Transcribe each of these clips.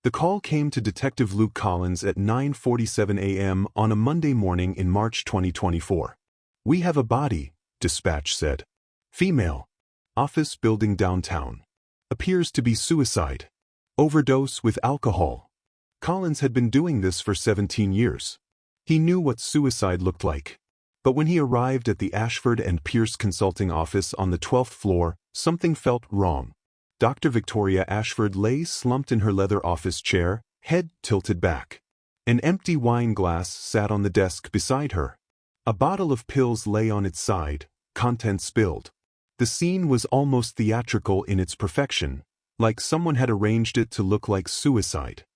The call came to Detective Luke Collins at 9:47 a.m. on a Monday morning in March 2024. "We have a body," dispatch said. "Female. Office building downtown. Appears to be suicide. Overdose with alcohol." Collins had been doing this for 17 years. He knew what suicide looked like. But when he arrived at the Ashford and Pierce consulting office on the 12th floor, something felt wrong. Dr. Victoria Ashford lay slumped in her leather office chair, head tilted back. An empty wine glass sat on the desk beside her. A bottle of pills lay on its side, contents spilled. The scene was almost theatrical in its perfection, like someone had arranged it to look like suicide.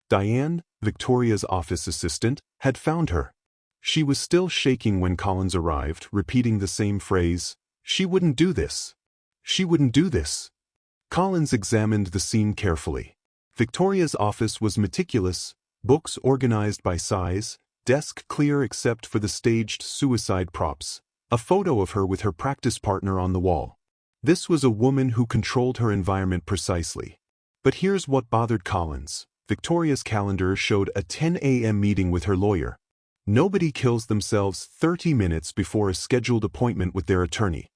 Diane, Victoria's office assistant, had found her. She was still shaking when Collins arrived, repeating the same phrase, "She wouldn't do this. She wouldn't do this." Collins examined the scene carefully. Victoria's office was meticulous, books organized by size, desk clear except for the staged suicide props, a photo of her with her practice partner on the wall. This was a woman who controlled her environment precisely. But here's what bothered Collins. Victoria's calendar showed a 10 a.m. meeting with her lawyer. Nobody kills themselves 30 minutes before a scheduled appointment with their attorney.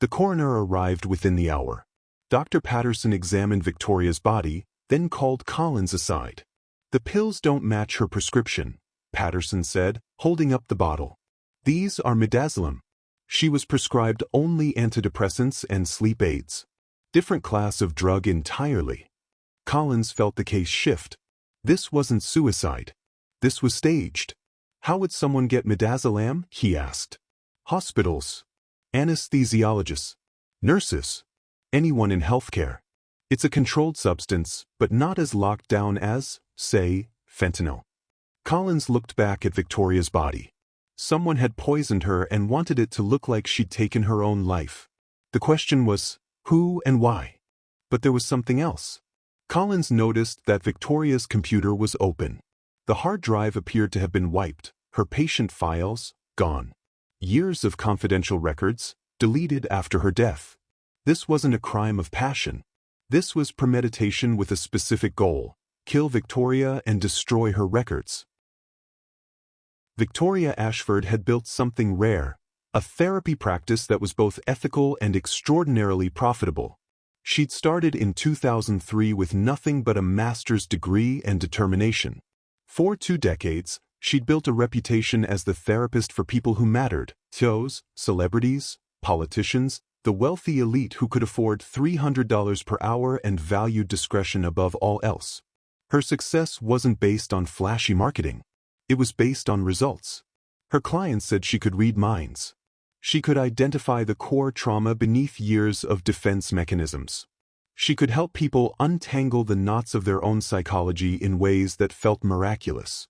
The coroner arrived within the hour. Dr. Patterson examined Victoria's body, then called Collins aside. "The pills don't match her prescription," Patterson said, holding up the bottle. "These are midazolam. She was prescribed only antidepressants and sleep aids. Different class of drug entirely." Collins felt the case shift. This wasn't suicide. This was staged. How would someone get midazolam? He asked. Hospitals. Anesthesiologists. Nurses. Anyone in healthcare. It's a controlled substance, but not as locked down as, say, fentanyl. Collins looked back at Victoria's body. Someone had poisoned her and wanted it to look like she'd taken her own life. The question was, who and why? But there was something else. Collins noticed that Victoria's computer was open. The hard drive appeared to have been wiped, her patient files, gone. Years of confidential records, deleted after her death. This wasn't a crime of passion. This was premeditation with a specific goal: kill Victoria and destroy her records. Victoria Ashford had built something rare, a therapy practice that was both ethical and extraordinarily profitable. She'd started in 2003 with nothing but a master's degree and determination. For 2 decades, she'd built a reputation as the therapist for people who mattered: CEOs, celebrities, politicians, the wealthy elite who could afford $300 per hour and valued discretion above all else. Her success wasn't based on flashy marketing. It was based on results. Her clients said she could read minds. She could identify the core trauma beneath years of defense mechanisms. She could help people untangle the knots of their own psychology in ways that felt miraculous.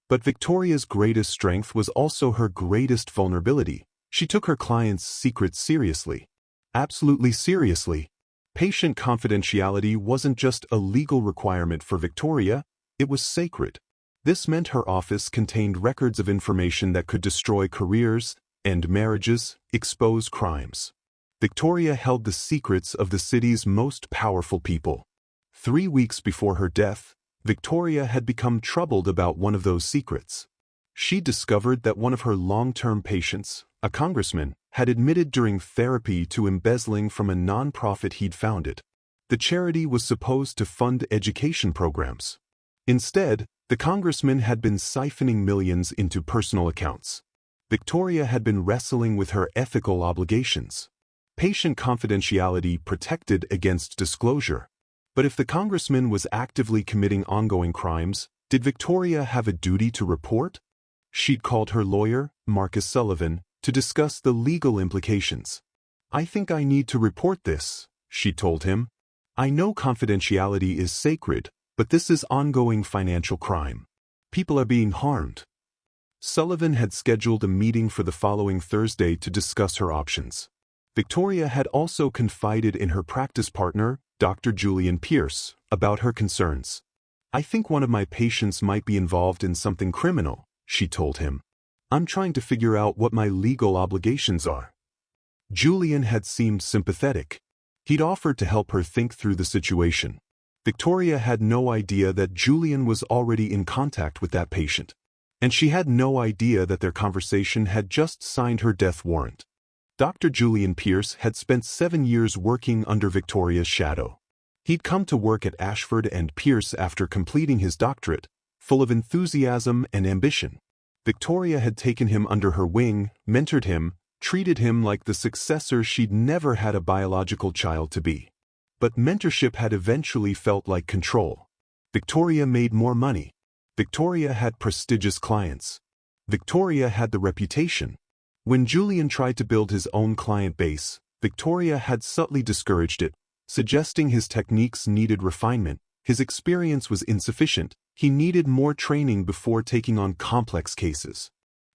But Victoria's greatest strength was also her greatest vulnerability. She took her clients' secrets seriously. Absolutely seriously. Patient confidentiality wasn't just a legal requirement for Victoria, it was sacred. This meant her office contained records of information that could destroy careers, end marriages, expose crimes. Victoria held the secrets of the city's most powerful people. 3 weeks before her death, Victoria had become troubled about one of those secrets. She discovered that one of her long-term patients, a congressman, had admitted during therapy to embezzling from a non-profit he'd founded. The charity was supposed to fund education programs. Instead, the congressman had been siphoning millions into personal accounts. Victoria had been wrestling with her ethical obligations. Patient confidentiality protected against disclosure. But if the congressman was actively committing ongoing crimes, did Victoria have a duty to report? She'd called her lawyer, Marcus Sullivan, to discuss the legal implications. "I think I need to report this," she told him. "I know confidentiality is sacred, but this is ongoing financial crime. People are being harmed." Sullivan had scheduled a meeting for the following Thursday to discuss her options. Victoria had also confided in her practice partner, Dr. Julian Pierce, about her concerns. "I think one of my patients might be involved in something criminal," she told him. "I'm trying to figure out what my legal obligations are." Julian had seemed sympathetic. He'd offered to help her think through the situation. Victoria had no idea that Julian was already in contact with that patient. And she had no idea that their conversation had just signed her death warrant. Dr. Julian Pierce had spent 7 years working under Victoria's shadow. He'd come to work at Ashford and Pierce after completing his doctorate, full of enthusiasm and ambition. Victoria had taken him under her wing, mentored him, treated him like the successor she'd never had a biological child to be. But mentorship had eventually felt like control. Victoria made more money. Victoria had prestigious clients. Victoria had the reputation. When Julian tried to build his own client base, Victoria had subtly discouraged it, suggesting his techniques needed refinement, his experience was insufficient, he needed more training before taking on complex cases.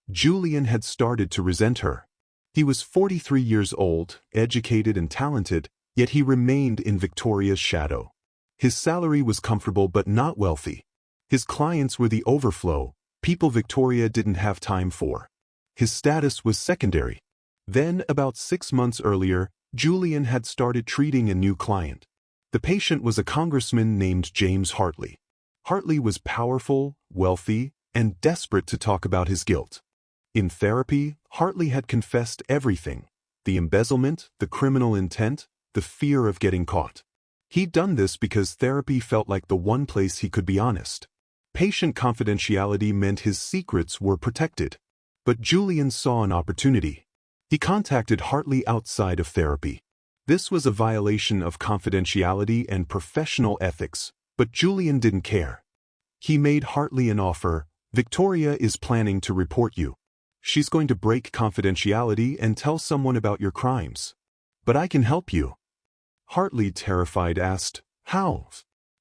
Julian had started to resent her. He was 43 years old, educated and talented, yet he remained in Victoria's shadow. His salary was comfortable but not wealthy. His clients were the overflow, people Victoria didn't have time for. His status was secondary. Then, about 6 months earlier, Julian had started treating a new client. The patient was a congressman named James Hartley. Hartley was powerful, wealthy, and desperate to talk about his guilt. In therapy, Hartley had confessed everything: the embezzlement, the criminal intent, the fear of getting caught. He'd done this because therapy felt like the one place he could be honest. Patient confidentiality meant his secrets were protected. But Julian saw an opportunity. He contacted Hartley outside of therapy. This was a violation of confidentiality and professional ethics, but Julian didn't care. He made Hartley an offer: "Victoria is planning to report you. She's going to break confidentiality and tell someone about your crimes. But I can help you." Hartley, terrified, asked, "How?"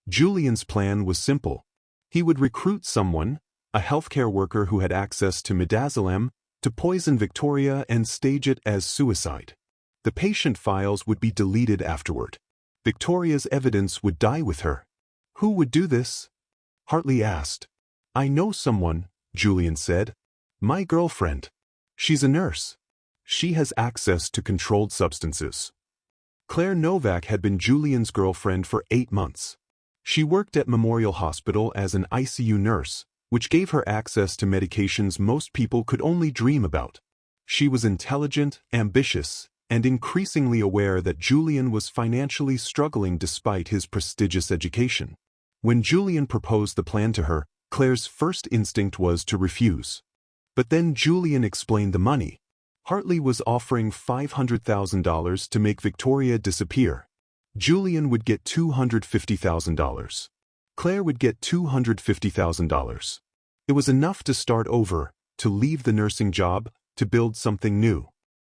Julian's plan was simple. He would recruit someone, a healthcare worker who had access to midazolam, to poison Victoria and stage it as suicide. The patient files would be deleted afterward. Victoria's evidence would die with her. Who would do this? Hartley asked. "I know someone," Julian said. "My girlfriend. She's a nurse. She has access to controlled substances." Claire Novak had been Julian's girlfriend for 8 months. She worked at Memorial Hospital as an ICU nurse, which gave her access to medications most people could only dream about. She was intelligent, ambitious, and increasingly aware that Julian was financially struggling despite his prestigious education. When Julian proposed the plan to her, Claire's first instinct was to refuse. But then Julian explained the money. Hartley was offering $500,000 to make Victoria disappear. Julian would get $250,000. Claire would get $250,000. It was enough to start over, to leave the nursing job, to build something new.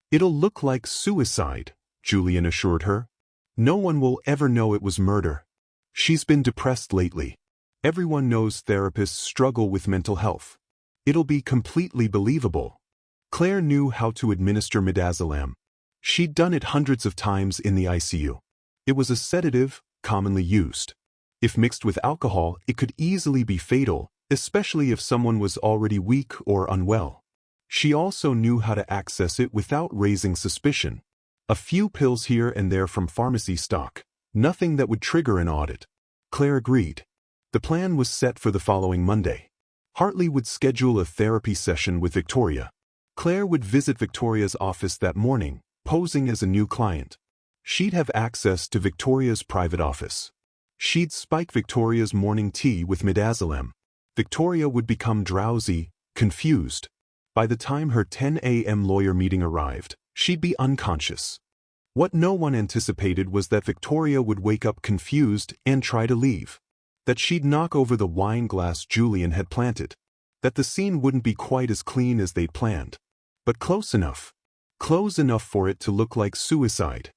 "It'll look like suicide," Julian assured her. "No one will ever know it was murder. She's been depressed lately. Everyone knows therapists struggle with mental health. It'll be completely believable." Claire knew how to administer midazolam. She'd done it hundreds of times in the ICU. It was a sedative, commonly used. If mixed with alcohol, it could easily be fatal, especially if someone was already weak or unwell. She also knew how to access it without raising suspicion. A few pills here and there from pharmacy stock. Nothing that would trigger an audit. Claire agreed. The plan was set for the following Monday. Hartley would schedule a therapy session with Victoria. Claire would visit Victoria's office that morning, posing as a new client. She'd have access to Victoria's private office. She'd spike Victoria's morning tea with midazolam. Victoria would become drowsy, confused. By the time her 10 a.m. lawyer meeting arrived, she'd be unconscious. What no one anticipated was that Victoria would wake up confused and try to leave. That she'd knock over the wine glass Julian had planted. That the scene wouldn't be quite as clean as they'd planned. But close enough. Close enough for it to look like suicide.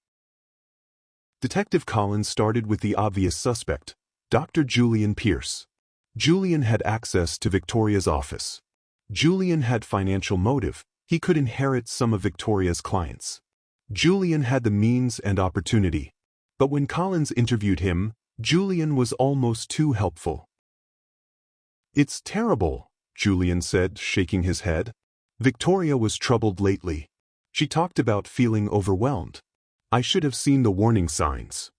Detective Collins started with the obvious suspect, Dr. Julian Pierce. Julian had access to Victoria's office. Julian had financial motive. He could inherit some of Victoria's clients. Julian had the means and opportunity. But when Collins interviewed him, Julian was almost too helpful. "It's terrible," Julian said, shaking his head. Victoria was troubled lately. She talked about feeling overwhelmed. I should have seen the warning signs.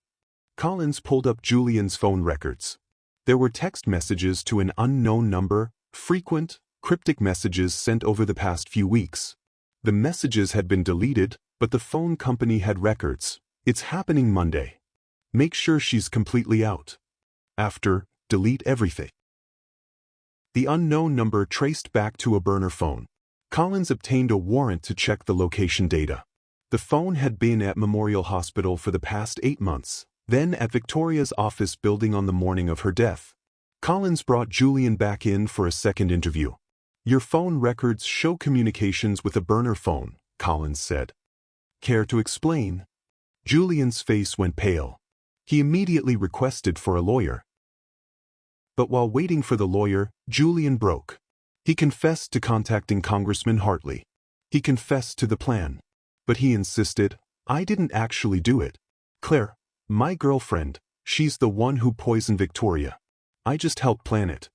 Collins pulled up Julian's phone records. There were text messages to an unknown number, frequent, cryptic messages sent over the past few weeks. The messages had been deleted, but the phone company had records. It's happening Monday. Make sure she's completely out. After, delete everything. The unknown number traced back to a burner phone. Collins obtained a warrant to check the location data. The phone had been at Memorial Hospital for the past 8 months, then at Victoria's office building on the morning of her death. Collins brought Julian back in for a second interview. Your phone records show communications with a burner phone, Collins said. Care to explain? Julian's face went pale. He immediately requested for a lawyer. But while waiting for the lawyer, Julian broke. He confessed to contacting Congressman Hartley. He confessed to the plan. But he insisted, I didn't actually do it. Claire, my girlfriend, she's the one who poisoned Victoria. I just helped plan it.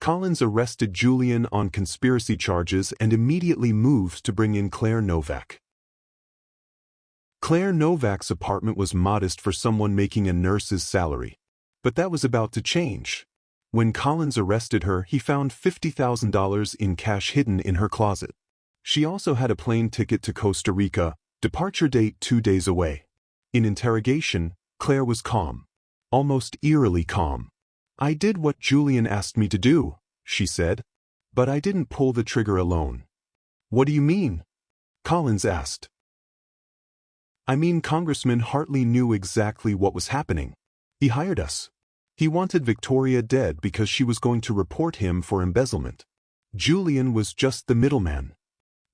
Collins arrested Julian on conspiracy charges and immediately moved to bring in Claire Novak. Claire Novak's apartment was modest for someone making a nurse's salary. But that was about to change. When Collins arrested her, he found $50,000 in cash hidden in her closet. She also had a plane ticket to Costa Rica, departure date 2 days away. In interrogation, Claire was calm. Almost eerily calm. I did what Julian asked me to do, she said. But I didn't pull the trigger alone. What do you mean? Collins asked. I mean, Congressman Hartley knew exactly what was happening. He hired us. He wanted Victoria dead because she was going to report him for embezzlement. Julian was just the middleman.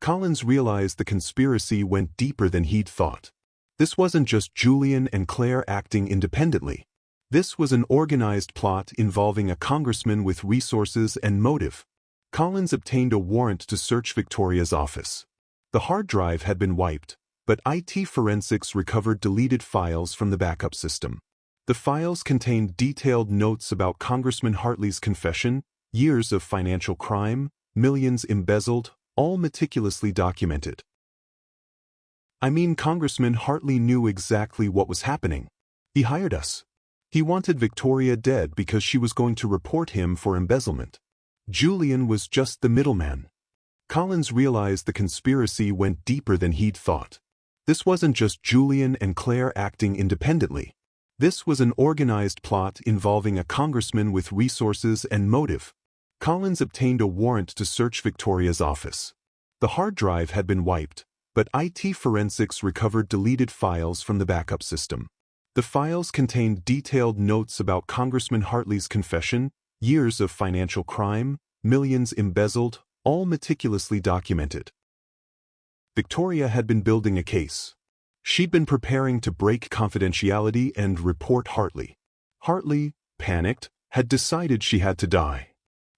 Collins realized the conspiracy went deeper than he'd thought. This wasn't just Julian and Claire acting independently. This was an organized plot involving a congressman with resources and motive. Collins obtained a warrant to search Victoria's office. The hard drive had been wiped, but IT forensics recovered deleted files from the backup system. The files contained detailed notes about Congressman Hartley's confession, years of financial crime, millions embezzled, all meticulously documented. I mean, Congressman Hartley knew exactly what was happening. He hired us. He wanted Victoria dead because she was going to report him for embezzlement. Julian was just the middleman. Collins realized the conspiracy went deeper than he'd thought. This wasn't just Julian and Claire acting independently. This was an organized plot involving a congressman with resources and motive. Collins obtained a warrant to search Victoria's office. The hard drive had been wiped, but IT forensics recovered deleted files from the backup system. The files contained detailed notes about Congressman Hartley's confession, years of financial crime, millions embezzled, all meticulously documented. Victoria had been building a case. She'd been preparing to break confidentiality and report Hartley. Hartley, panicked, had decided she had to die.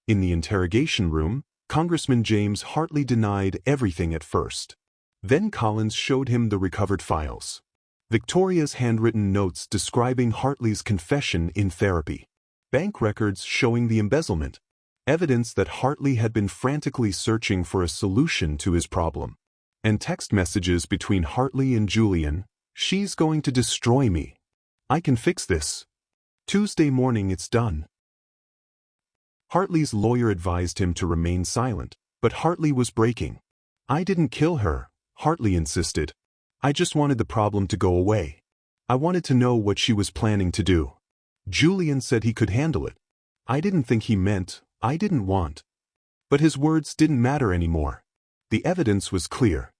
In the interrogation room, Congressman James Hartley denied everything at first. Then Collins showed him the recovered files. Victoria's handwritten notes describing Hartley's confession in therapy. Bank records showing the embezzlement. Evidence that Hartley had been frantically searching for a solution to his problem. And text messages between Hartley and Julian. She's going to destroy me. I can fix this. Tuesday morning it's done. Hartley's lawyer advised him to remain silent, but Hartley was breaking. I didn't kill her, Hartley insisted. I just wanted the problem to go away. I wanted to know what she was planning to do. Julian said he could handle it. I didn't think he meant, I didn't want. But his words didn't matter anymore. The evidence was clear.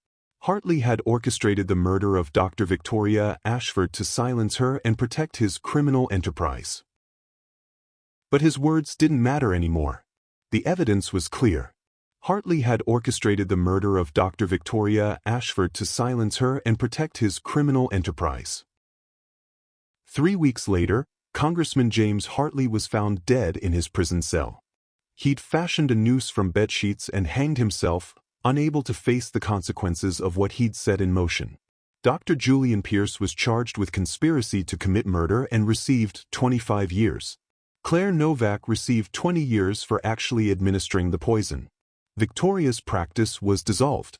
Hartley had orchestrated the murder of Dr. Victoria Ashford to silence her and protect his criminal enterprise. But his words didn't matter anymore. The evidence was clear. Hartley had orchestrated the murder of Dr. Victoria Ashford to silence her and protect his criminal enterprise. 3 weeks later, Congressman James Hartley was found dead in his prison cell. He'd fashioned a noose from bedsheets and hanged himself, unable to face the consequences of what he'd set in motion. Dr. Julian Pierce was charged with conspiracy to commit murder and received 25 years. Claire Novak received 20 years for actually administering the poison. Victoria's practice was dissolved.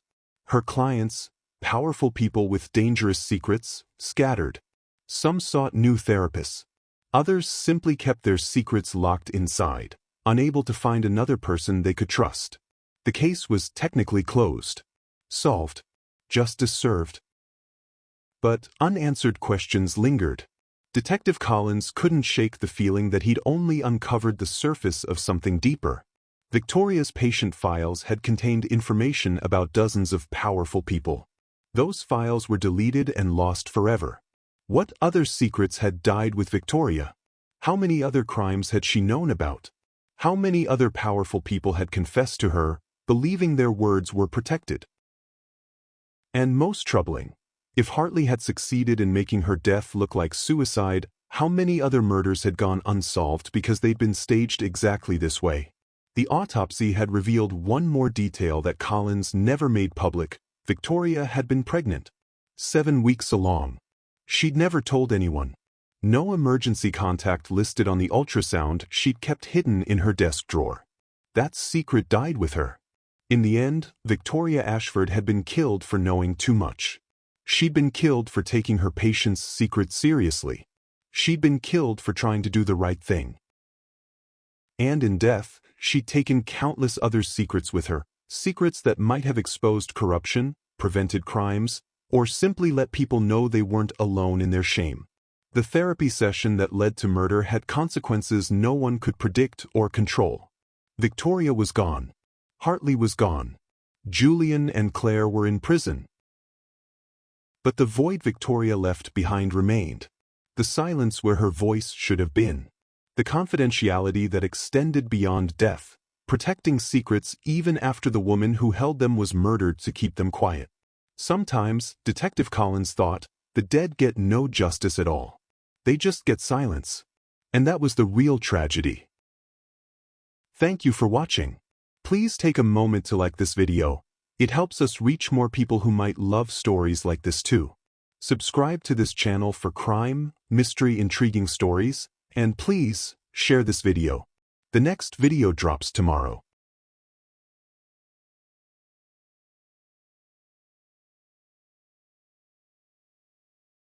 Her clients, Powerful people with dangerous secrets, scattered. Some sought new therapists. Others simply kept their secrets locked inside, unable to find another person they could trust. The case was technically closed. Solved. Justice served. But unanswered questions lingered. Detective Collins couldn't shake the feeling that he'd only uncovered the surface of something deeper. Victoria's patient files had contained information about dozens of powerful people. Those files were deleted and lost forever. What other secrets had died with Victoria? How many other crimes had she known about? How many other powerful people had confessed to her, believing their words were protected? And most troubling, if Hartley had succeeded in making her death look like suicide, how many other murders had gone unsolved because they'd been staged exactly this way? The autopsy had revealed one more detail that Collins never made public. Victoria had been pregnant. 7 weeks along. She'd never told anyone. No emergency contact listed on the ultrasound she'd kept hidden in her desk drawer. That secret died with her. In the end, Victoria Ashford had been killed for knowing too much. She'd been killed for taking her patient's secret seriously. She'd been killed for trying to do the right thing. And in death, she'd taken countless other secrets with her, secrets that might have exposed corruption, prevented crimes, or simply let people know they weren't alone in their shame. The therapy session that led to murder had consequences no one could predict or control. Victoria was gone. Hartley was gone. Julian and Claire were in prison. But the void Victoria left behind remained. The silence where her voice should have been. The confidentiality that extended beyond death, protecting secrets even after the woman who held them was murdered to keep them quiet. Sometimes, Detective Collins thought, the dead get no justice at all. They just get silence. And that was the real tragedy. Thank you for watching. Please take a moment to like this video. It helps us reach more people who might love stories like this too. Subscribe to this channel for crime, mystery, intriguing stories, and please, share this video. The next video drops tomorrow.